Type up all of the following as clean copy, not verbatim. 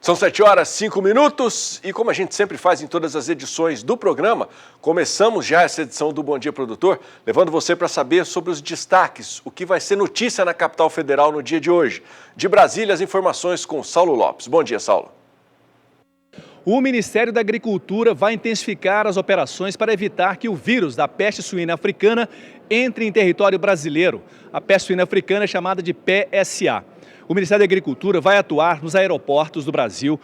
São 7h05 e como a gente sempre faz em todas as edições do programa, começamos já essa edição do Bom Dia Produtor, levando você para saber sobre os destaques, o que vai ser notícia na capital federal no dia de hoje. De Brasília, as informações com Saulo Lopes. Bom dia, Saulo. O Ministério da Agricultura vai intensificar as operações para evitar que o vírus da peste suína africana entre em território brasileiro. A peste suína africana é chamada de PSA. O Ministério da Agricultura vai atuar nos aeroportos do Brasil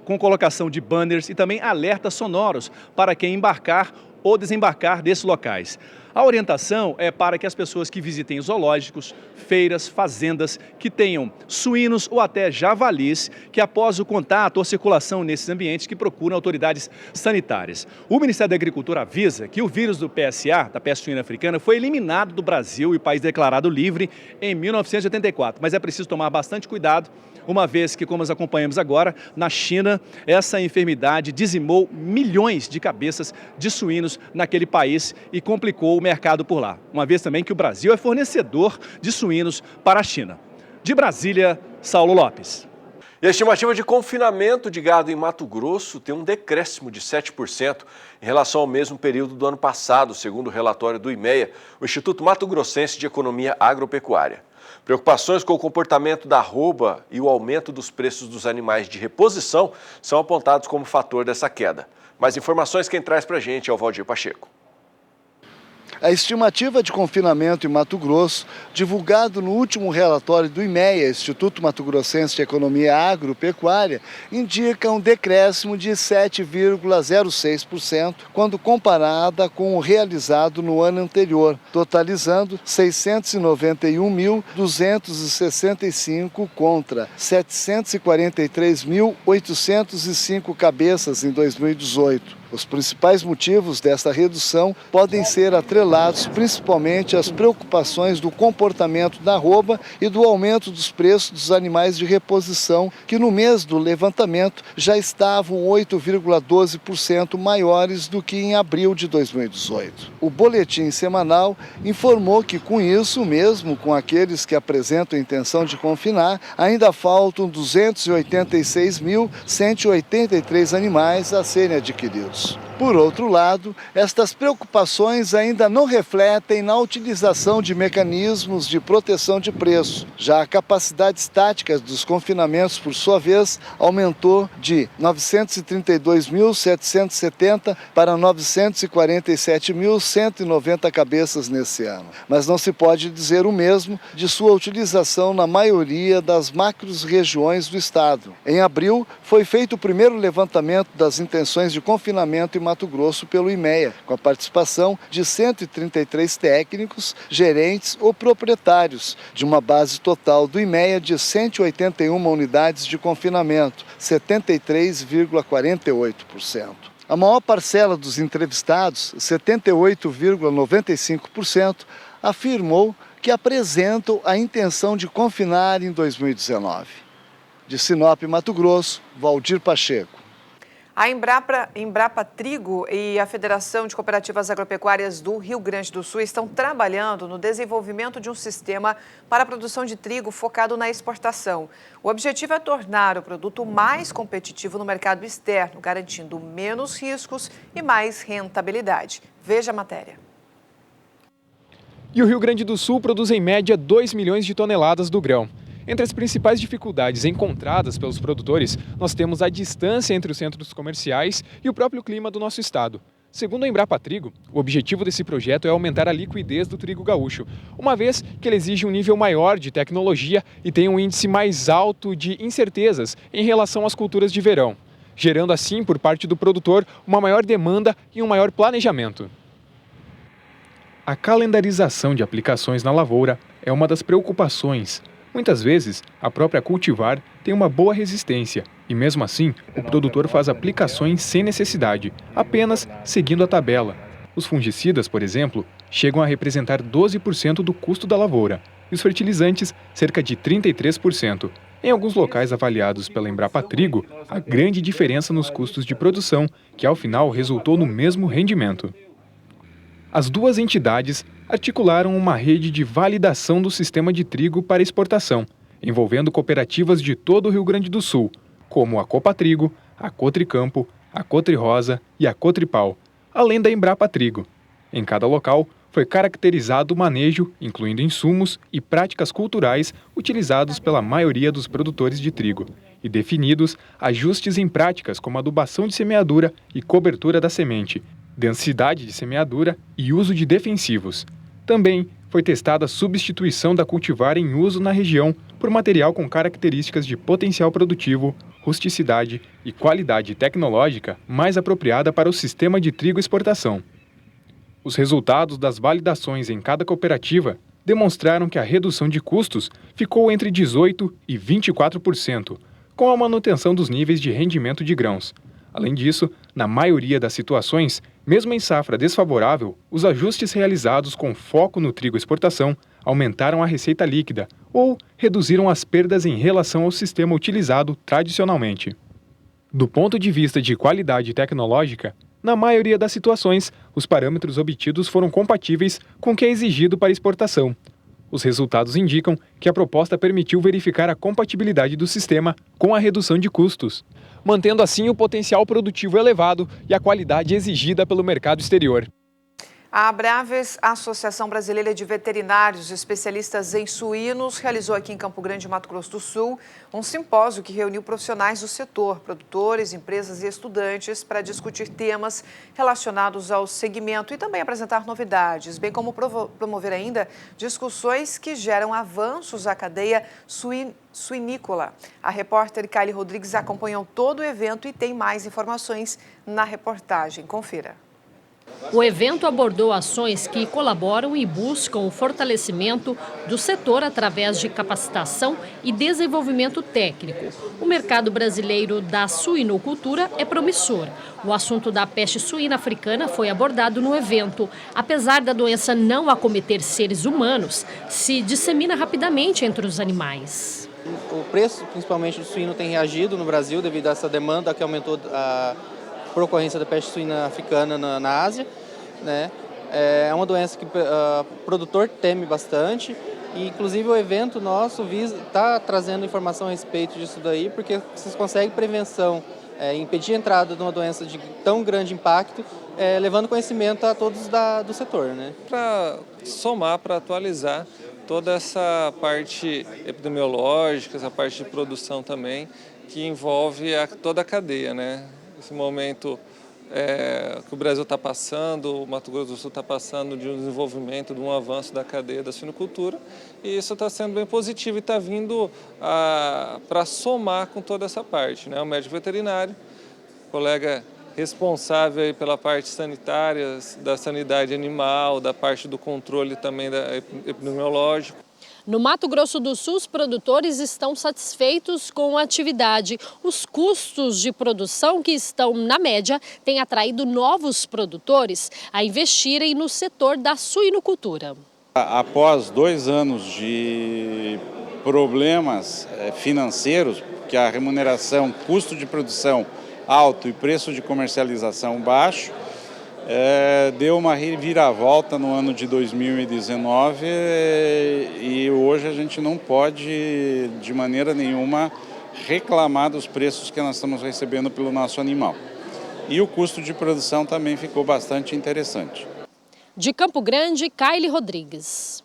com colocação de banners e também alertas sonoros para quem embarcar ou desembarcar desses locais. A orientação é para que as pessoas que visitem zoológicos, feiras, fazendas, que tenham suínos ou até javalis, que após o contato ou circulação nesses ambientes que procuram autoridades sanitárias. O Ministério da Agricultura avisa que o vírus do PSA, da peste suína africana, foi eliminado do Brasil e país declarado livre em 1984. Mas é preciso tomar bastante cuidado, uma vez que, como nós acompanhamos agora, na China, essa enfermidade dizimou milhões de cabeças de suínos naquele país e complicou o mercado por lá. Uma vez também que o Brasil é fornecedor de suínos para a China. De Brasília, Saulo Lopes. E a estimativa de confinamento de gado em Mato Grosso tem um decréscimo de 7% em relação ao mesmo período do ano passado, segundo o relatório do IMEA, o Instituto Mato Grossense de Economia Agropecuária. Preocupações com o comportamento da arroba e o aumento dos preços dos animais de reposição são apontados como fator dessa queda. Mais informações quem traz para a gente é o Valdir Pacheco. A estimativa de confinamento em Mato Grosso, divulgado no último relatório do IMEA, Instituto Mato Grossense de Economia Agropecuária, indica um decréscimo de 7,06% quando comparada com o realizado no ano anterior, totalizando 691.265 contra 743.805 cabeças em 2018. Os principais motivos desta redução podem ser atrelados principalmente às preocupações do comportamento da arroba e do aumento dos preços dos animais de reposição, que no mês do levantamento já estavam 8,12% maiores do que em abril de 2018. O boletim semanal informou que com isso, mesmo com aqueles que apresentam intenção de confinar, ainda faltam 286.183 animais a serem adquiridos. Por outro lado, estas preocupações ainda não refletem na utilização de mecanismos de proteção de preço. Já a capacidade estática dos confinamentos, por sua vez, aumentou de 932.770 para 947.190 cabeças nesse ano. Mas não se pode dizer o mesmo de sua utilização na maioria das macro-regiões do estado. Em abril, foi feito o primeiro levantamento das intenções de confinamento em Mato Grosso pelo IMEA, com a participação de 133 técnicos, gerentes ou proprietários, de uma base total do IMEA de 181 unidades de confinamento, 73,48%. A maior parcela dos entrevistados, 78,95%, afirmou que apresentam a intenção de confinar em 2019. De Sinop, Mato Grosso, Valdir Pacheco. A Embrapa Trigo e a Federação de Cooperativas Agropecuárias do Rio Grande do Sul estão trabalhando no desenvolvimento de um sistema para a produção de trigo focado na exportação. O objetivo é tornar o produto mais competitivo no mercado externo, garantindo menos riscos e mais rentabilidade. Veja a matéria. E o Rio Grande do Sul produz em média 2 milhões de toneladas do grão. Entre as principais dificuldades encontradas pelos produtores, nós temos a distância entre os centros comerciais e o próprio clima do nosso estado. Segundo a Embrapa Trigo, o objetivo desse projeto é aumentar a liquidez do trigo gaúcho, uma vez que ele exige um nível maior de tecnologia e tem um índice mais alto de incertezas em relação às culturas de verão, gerando assim, por parte do produtor, uma maior demanda e um maior planejamento. A calendarização de aplicações na lavoura é uma das preocupações. Muitas vezes, a própria cultivar tem uma boa resistência e, mesmo assim, o produtor faz aplicações sem necessidade, apenas seguindo a tabela. Os fungicidas, por exemplo, chegam a representar 12% do custo da lavoura e os fertilizantes, cerca de 33%. Em alguns locais avaliados pela Embrapa Trigo, há grande diferença nos custos de produção, que ao final resultou no mesmo rendimento. As duas entidades articularam uma rede de validação do sistema de trigo para exportação, envolvendo cooperativas de todo o Rio Grande do Sul, como a Copatrigo, a Cotricampo, a Cotrirosa e a Cotripal, além da Embrapa Trigo. Em cada local, foi caracterizado o manejo, incluindo insumos e práticas culturais utilizados pela maioria dos produtores de trigo, e definidos ajustes em práticas como adubação de semeadura e cobertura da semente, densidade de semeadura e uso de defensivos. Também foi testada a substituição da cultivar em uso na região por material com características de potencial produtivo, rusticidade e qualidade tecnológica mais apropriada para o sistema de trigo exportação. Os resultados das validações em cada cooperativa demonstraram que a redução de custos ficou entre 18% e 24%, com a manutenção dos níveis de rendimento de grãos. Além disso, na maioria das situações, mesmo em safra desfavorável, os ajustes realizados com foco no trigo exportação aumentaram a receita líquida ou reduziram as perdas em relação ao sistema utilizado tradicionalmente. Do ponto de vista de qualidade tecnológica, na maioria das situações, os parâmetros obtidos foram compatíveis com o que é exigido para exportação. Os resultados indicam que a proposta permitiu verificar a compatibilidade do sistema com a redução de custos, mantendo assim o potencial produtivo elevado e a qualidade exigida pelo mercado exterior. A Abraves, Associação Brasileira de Veterinários Especialistas em Suínos, realizou aqui em Campo Grande, Mato Grosso do Sul, um simpósio que reuniu profissionais do setor, produtores, empresas e estudantes, para discutir temas relacionados ao segmento e também apresentar novidades, bem como promover ainda discussões que geram avanços à cadeia suinícola. A repórter Kylie Rodrigues acompanhou todo o evento e tem mais informações na reportagem. Confira. O evento abordou ações que colaboram e buscam o fortalecimento do setor através de capacitação e desenvolvimento técnico. O mercado brasileiro da suinocultura é promissor. O assunto da peste suína africana foi abordado no evento. Apesar da doença não acometer seres humanos, se dissemina rapidamente entre os animais. O preço, principalmente do suíno, tem reagido no Brasil devido a essa demanda que aumentou por ocorrência da peste suína africana na Ásia, né? É uma doença que o produtor teme bastante e, inclusive, o evento nosso está trazendo informação a respeito disso daí, porque vocês conseguem prevenção, impedir a entrada de uma doença de tão grande impacto, levando conhecimento a todos do setor, né? Para somar, para atualizar toda essa parte epidemiológica, essa parte de produção também, que envolve toda a cadeia, né? Esse momento que o Brasil está passando, o Mato Grosso do Sul está passando de um desenvolvimento, de um avanço da cadeia da suinocultura, e isso está sendo bem positivo e está vindo para somar com toda essa parte, né? O médico veterinário, colega responsável aí pela parte sanitária, da sanidade animal, da parte do controle também epidemiológico. No Mato Grosso do Sul, os produtores estão satisfeitos com a atividade. Os custos de produção, que estão na média, têm atraído novos produtores a investirem no setor da suinocultura. Após 2 anos de problemas financeiros, que a remuneração, custo de produção alto e preço de comercialização baixo, deu uma reviravolta no ano de 2019 e hoje a gente não pode, de maneira nenhuma, reclamar dos preços que nós estamos recebendo pelo nosso animal. E o custo de produção também ficou bastante interessante. De Campo Grande, Kylie Rodrigues.